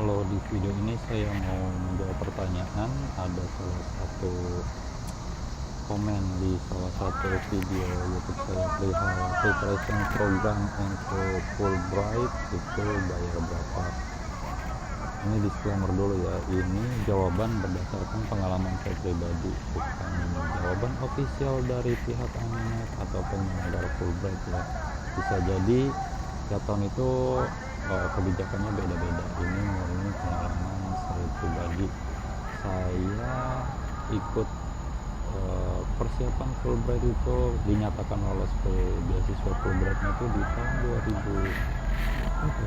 Kalau di video ini saya mau menjawab pertanyaan. Ada salah satu komen di salah satu video YouTube saya perihal preparation program untuk Fulbright itu bayar berapa. Ini disclaimer dulu ya, ini jawaban berdasarkan pengalaman saya pribadi, bukan jawaban official dari pihak Aminef atau penyelenggara Fulbright ya. Bisa jadi tiap tahun itu kebijakannya beda-beda. Ini murni pengalaman saya pribadi. Saya ikut persiapan Fulbright itu dinyatakan lolos ke beasiswa Fulbrightnya itu di tahun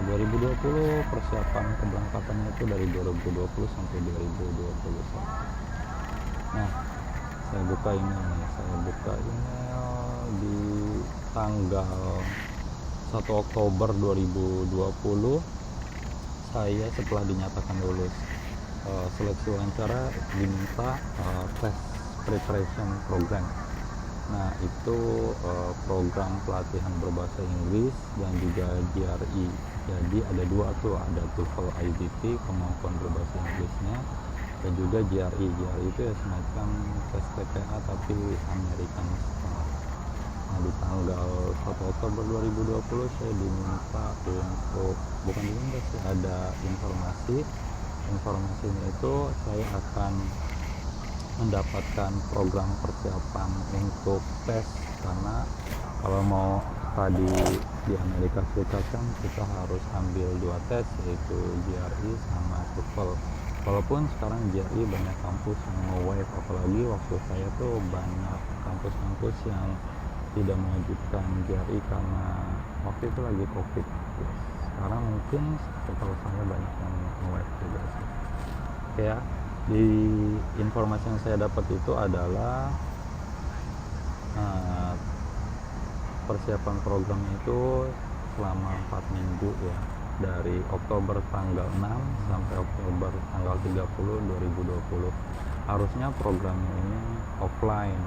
2020. Persiapan keberangkatannya itu dari 2020 sampai 2021. Nah, saya buka email di tanggal 1 Oktober 2020. Saya setelah dinyatakan lulus seleksi wawancara diminta tes preparation program. Nah, itu program pelatihan berbahasa Inggris dan juga GRE. Jadi ada dua tuh, ada TOEFL IBT kemampuan berbahasa Inggrisnya, dan juga GRE. GRE itu ya semacam tes PPA tapi American style. Nah, di tanggal 1 Oktober 2020 saya diminta untuk, bukan diminta sih, ada informasinya itu saya akan mendapatkan program persiapan untuk tes, karena kalau mau tadi di Amerika Serikat kan kita harus ambil dua tes, yaitu GRE sama TOEFL. Walaupun sekarang GRE banyak kampus yang nge-waive, apalagi waktu saya tuh banyak kampus-kampus yang tidak mewajibkan GRE karena waktu itu lagi COVID. Sekarang mungkin kalau saya banyak yang nge-waive juga sih. Ya, di informasi yang saya dapat itu adalah persiapan programnya itu selama 4 minggu ya, dari Oktober tanggal 6 sampai Oktober tanggal 30 2020. Harusnya programnya ini offline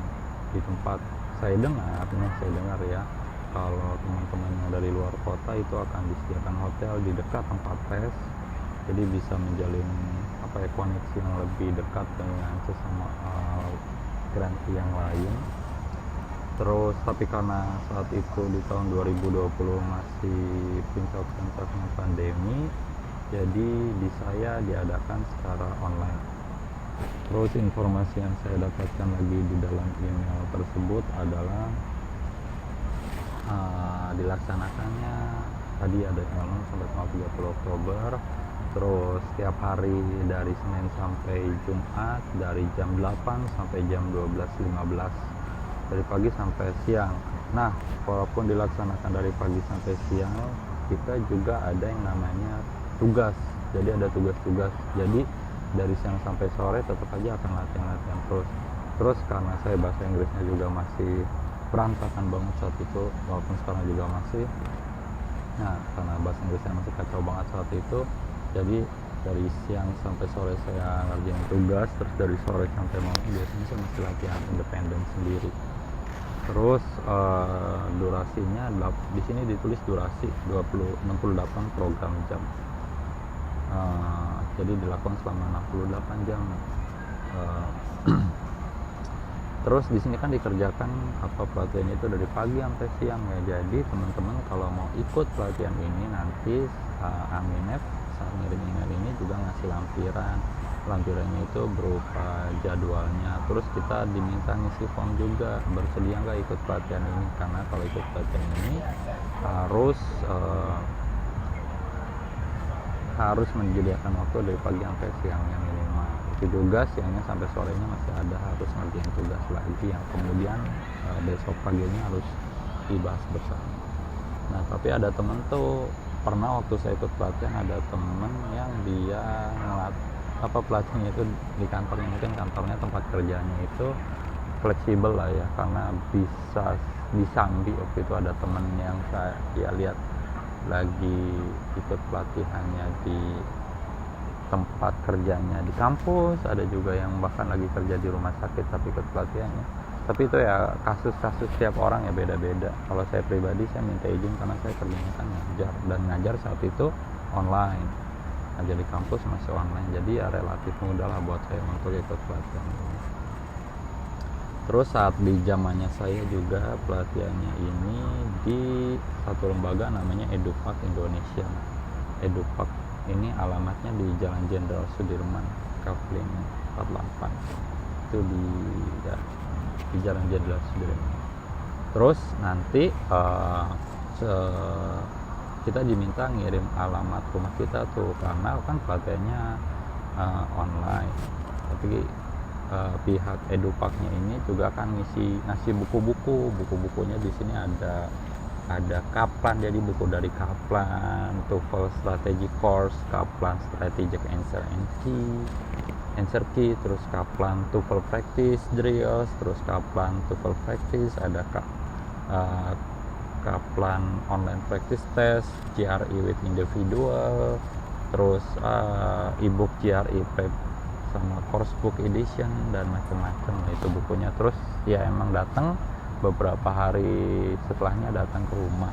di tempat. Saya dengar ya, kalau teman-teman yang dari luar kota itu akan disediakan hotel di dekat tempat tes, jadi bisa menjalin koneksi yang lebih dekat dengan sesama grantee yang lain. Terus tapi karena saat itu di tahun 2020 masih puncak-puncaknya pandemi, jadi di saya diadakan secara online. Terus informasi yang saya dapatkan lagi di dalam email tersebut adalah dilaksanakannya tadi ada tanggal sampai tanggal 30 Oktober. Terus setiap hari dari Senin sampai Jumat dari jam 8 sampai jam 12.15, dari pagi sampai siang. Nah, walaupun dilaksanakan dari pagi sampai siang, kita juga ada yang namanya tugas. Jadi ada tugas-tugas. Jadi dari siang sampai sore tetap aja akan latihan terus karena saya bahasa Inggrisnya juga masih berantakan banget saat itu, walaupun sekarang juga masih. Nah, karena bahasa Inggrisnya masih kacau banget saat itu, jadi dari siang sampai sore saya ngerjain tugas, terus dari sore sampai malam biasanya saya masih latihan independen sendiri. Terus durasinya di sini ditulis durasi 68 program jam. Jadi dilakukan selama 68 jam. Terus di sini kan dikerjakan pelatihan itu dari pagi sampai siang ya. Jadi teman-teman kalau mau ikut pelatihan ini nanti Aminef saat ngirim email ini juga ngasih lampirannya itu berupa jadwalnya. Terus kita diminta ngisi form juga, bersedia nggak ikut pelatihan ini, karena kalau ikut pelatihan ini harus menyediakan waktu dari pagi sampai siangnya minimal. Itu juga siangnya sampai sorenya masih ada harus ngerjain tugas lagi yang kemudian besok paginya harus dibahas bersama. Nah, tapi ada temen tuh, pernah waktu saya ikut pelatihan ada temen yang dia pelatihannya itu di kantornya, mungkin kantornya tempat kerjanya itu fleksibel lah ya, karena bisa disambi. Waktu itu ada temen yang saya lihat lagi ikut pelatihannya di tempat kerjanya di kampus, ada juga yang bahkan lagi kerja di rumah sakit tapi ikut pelatihannya. Tapi itu ya kasus-kasus setiap orang ya beda-beda. Kalau saya pribadi saya minta izin karena saya kerjanya kan ngajar, dan ngajar saat itu online. aja di kampus, masih online, jadi ya relatif mudah lah buat saya untuk ikut pelatihan ini. Terus saat di zamannya saya juga pelatihannya ini di satu lembaga namanya Edupak Indonesia. Edupak ini alamatnya di Jalan Jenderal Sudirman, Kavling 48. Itu di Jalan Jenderal Sudirman. Terus nanti kita diminta ngirim alamat rumah kita tuh, karena kan pelatihannya online. Tapi pihak Edupaknya ini juga akan ngasih buku-bukunya di sini ada Kaplan, jadi buku dari Kaplan, TOEFL Strategic Course, Kaplan Strategic Answer Key, terus Kaplan TOEFL Practice Drills, terus Kaplan TOEFL Practice, ada Kaplan Online Practice Test, GRE with Individual, terus ebook GRE Prep sama course book edition dan macam-macam. Nah, itu bukunya. Terus ya emang datang beberapa hari setelahnya datang ke rumah,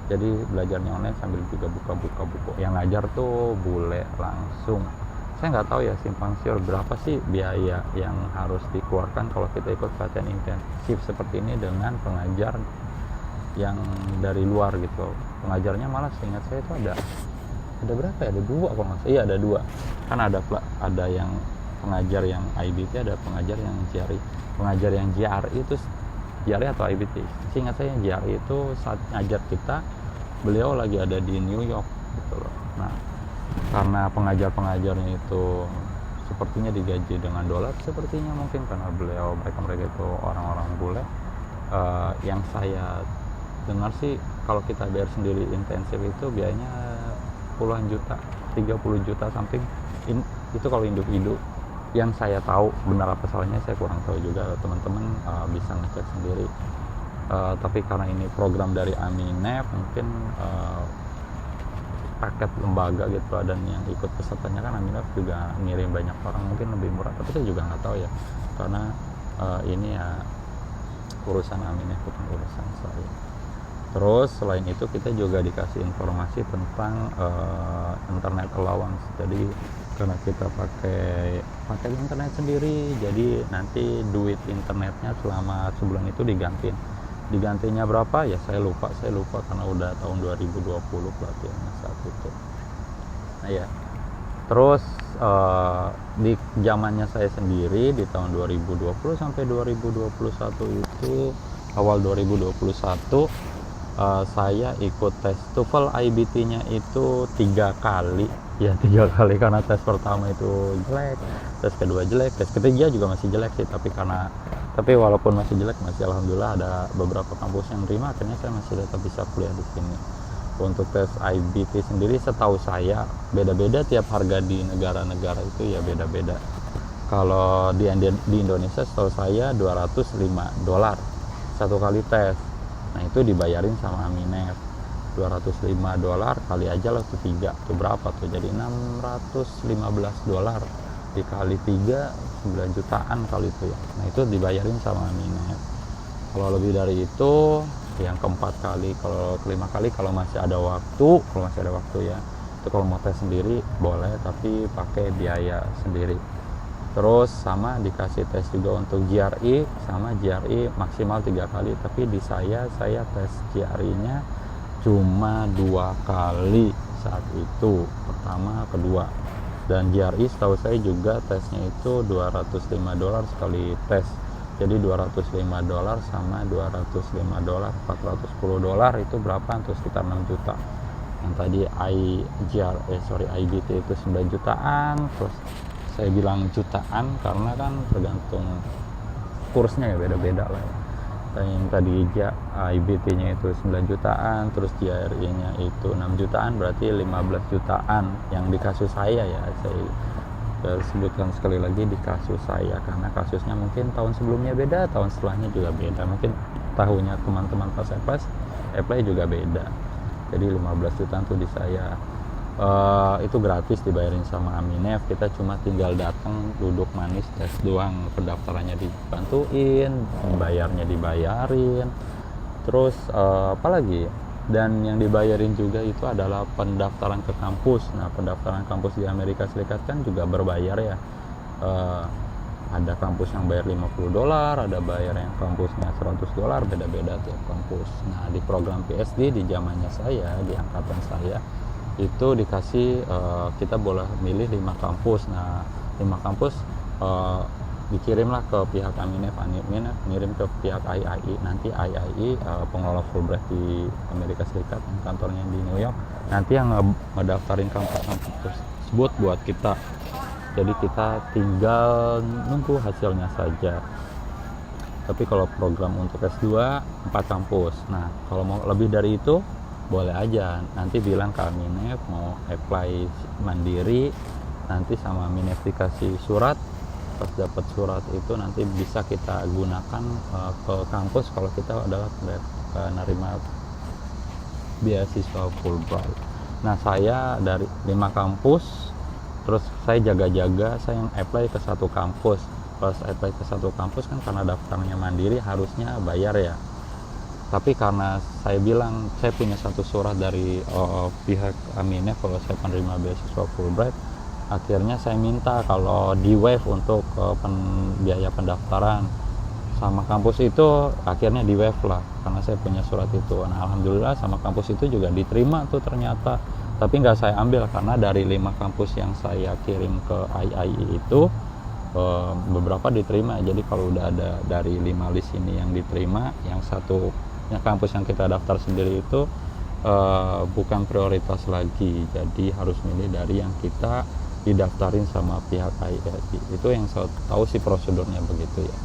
jadi belajarnya online sambil juga buka-buka buku. Yang ngajar tuh bule langsung. Saya nggak tahu ya simpang siur berapa sih biaya yang harus dikeluarkan kalau kita ikut pelatihan intensif seperti ini dengan pengajar yang dari luar gitu. Pengajarnya malah seingat saya itu ada berapa ya, ada 2 kalau nggak salah. Iya, ada 2 kan, ada yang pengajar yang IBT, ada pengajar yang GRE. Pengajar yang GRE itu GRE atau IBT, seingat saya yang GRE itu saat ngajar kita, beliau lagi ada di New York gitu loh. Nah, karena pengajar-pengajarnya itu sepertinya digaji dengan dolar, sepertinya mungkin karena mereka itu orang-orang bule. Yang saya dengar sih kalau kita bayar sendiri intensif itu biayanya puluhan juta, 30 juta something. Itu kalau individu. Yang saya tahu, benar apa salahnya saya kurang tahu juga, teman-teman bisa ngecek sendiri. Tapi karena ini program dari Aminef, mungkin paket lembaga gitu, dan yang ikut pesertanya kan Aminef juga ngirim banyak orang, mungkin lebih murah. Tapi saya juga nggak tahu ya, karena ini ya urusan Aminef, bukan urusan saya. Terus selain itu kita juga dikasih informasi tentang internet allowance. Jadi karena kita pakai internet sendiri, jadi nanti duit internetnya selama sebulan itu digantinya berapa ya saya lupa karena udah tahun 2020 pelatihannya saat itu. Nah ya, terus di zamannya saya sendiri di tahun 2020 sampai 2021 itu, awal 2021 saya ikut tes TOEFL IBT-nya itu 3 kali ya, 3 kali, karena tes pertama itu jelek, tes kedua jelek, tes ketiga juga masih jelek sih, tapi walaupun masih jelek, masih alhamdulillah ada beberapa kampus yang terima, akhirnya saya masih tetap bisa kuliah di sini. Untuk tes IBT sendiri setahu saya beda-beda tiap harga di negara-negara itu ya beda-beda. Kalau di Indonesia setahu saya $205 satu kali tes. Nah, itu dibayarin sama Aminef. $205 kali aja lah tuh 3, itu berapa tuh, jadi $615 dikali 3, 9 jutaan kali itu ya. Nah, itu dibayarin sama Aminef. Kalau lebih dari itu, yang keempat kali, kalau kelima kali kalau masih ada waktu ya, itu kalau mau tes sendiri boleh, tapi pakai biaya sendiri. Terus sama dikasih tes juga untuk GRE, sama GRE maksimal 3 kali, tapi di saya tes GRE-nya cuma 2 kali saat itu, pertama, kedua. Dan GRE setahu saya juga tesnya itu $205 sekali tes, jadi $205 sama $205, $410 itu berapa tuh, sekitar 6 juta. Yang tadi IBT itu 9 jutaan, terus saya bilang jutaan karena kan tergantung kursnya ya, beda-beda lah ya. Yang tadi IBT-nya itu 9 jutaan, terus GRE-nya itu 6 jutaan, berarti 15 jutaan yang di kasus saya ya. Saya sebutkan sekali lagi di kasus saya, karena kasusnya mungkin tahun sebelumnya beda, tahun setelahnya juga beda, mungkin tahunnya teman-teman pas apply juga beda. Jadi 15 jutaan tuh di saya. Itu gratis dibayarin sama Aminef, kita cuma tinggal datang, duduk manis, tes doang, pendaftarannya dibantuin, bayarnya dibayarin. Terus apalagi dan yang dibayarin juga itu adalah pendaftaran ke kampus. Nah, pendaftaran kampus di Amerika Serikat kan juga berbayar ya. Ada kampus yang bayar $50, ada bayar yang kampusnya $100, beda-beda tiap kampus. Nah, di program PSD di zamannya saya, di angkatan saya itu dikasih kita boleh milih 5 kampus. Nah, 5 kampus dikirimlah ke pihak Aminef ngirim ke pihak IAI. Nanti IAI pengelola Fulbright di Amerika Serikat yang kantornya di New York, nanti yang ngedaftarin kampus-kampus tersebut buat kita. Jadi kita tinggal nunggu hasilnya saja. Tapi kalau program untuk S2 4 kampus. Nah, kalau mau lebih dari itu boleh aja, nanti bilang ke Aminef mau apply mandiri, nanti sama Aminef dikasih surat. Pas dapat surat itu nanti bisa kita gunakan ke kampus kalau kita adalah penerima beasiswa Fulbright. Nah, saya dari 5 kampus, terus saya jaga-jaga, saya yang apply ke satu kampus. Pas apply ke satu kampus kan karena daftarnya mandiri harusnya bayar ya. Tapi karena saya bilang saya punya satu surat dari pihak Aminef kalau saya penerima beasiswa Fulbright, akhirnya saya minta kalau di waive untuk biaya pendaftaran sama kampus itu, akhirnya di waive lah karena saya punya surat itu. Nah, alhamdulillah sama kampus itu juga diterima tuh ternyata. Tapi nggak saya ambil karena dari 5 kampus yang saya kirim ke IAI itu beberapa diterima. Jadi kalau udah ada dari 5 list ini yang diterima, yang satu yang kampus yang kita daftar sendiri itu bukan prioritas lagi. Jadi harus milih dari yang kita didaftarin sama pihak IAI. Itu yang saya tahu sih prosedurnya begitu ya.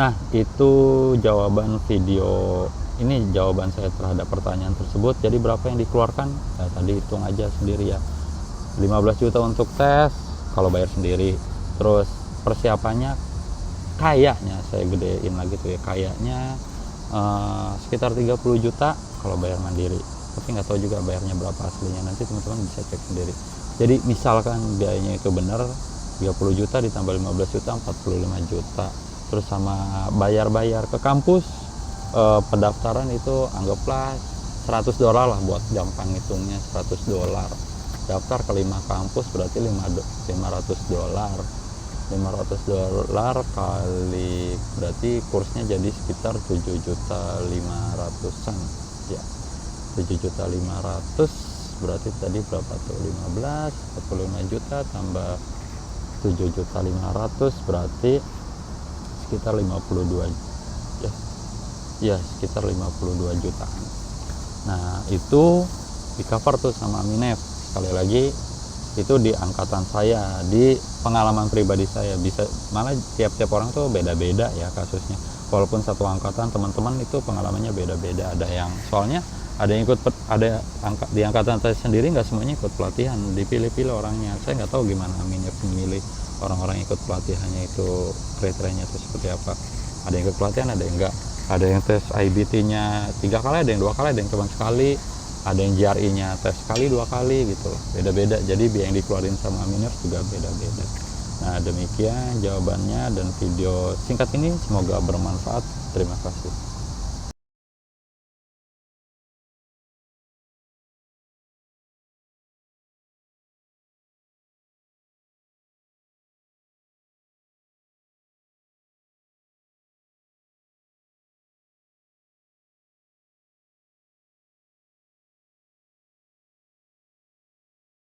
Nah, itu jawaban video. Ini jawaban saya terhadap pertanyaan tersebut. Jadi berapa yang dikeluarkan? Nah, tadi hitung aja sendiri ya. 15 juta untuk tes kalau bayar sendiri. Terus persiapannya kayaknya saya gedein lagi tuh ya. Kayaknya sekitar 30 juta kalau bayar mandiri. Tapi nggak tahu juga bayarnya berapa aslinya. Nanti teman-teman bisa cek sendiri. Jadi misalkan biayanya itu benar 30 juta ditambah 15 juta 45 juta. Terus sama bayar-bayar ke kampus, pendaftaran itu anggaplah $100 lah buat gampang hitungnya, $100. Daftar ke 5 kampus berarti $500. $500 kali berarti kursnya jadi sekitar 7.500.000-an ya. 7.500.000 berarti tadi berapa tuh? 45 juta tambah 7.500.000 berarti sekitar 52 ya sekitar 52 jutaan. Nah, itu di cover tuh sama Aminef. Sekali lagi itu di angkatan saya, di pengalaman pribadi saya. Bisa malah tiap-tiap orang tuh beda-beda ya kasusnya. Walaupun satu angkatan, teman-teman itu pengalamannya beda-beda. Ada yang soalnya ada yang ikut di angkatan saya sendiri nggak semuanya ikut pelatihan, dipilih-pilih orangnya. Saya nggak tahu gimana Aminef memilih orang-orang ikut pelatihannya itu kriterianya itu seperti apa. Ada yang ikut pelatihan, ada yang enggak. Ada yang tes IBT-nya 3 kali, ada yang 2 kali, ada yang cuma sekali, ada yang GRE-nya tes sekali 2 kali gitu loh. Beda-beda. Jadi biaya yang dikeluarin sama Aminef juga beda-beda. Nah, demikian jawabannya dan video singkat ini, semoga bermanfaat. Terima kasih.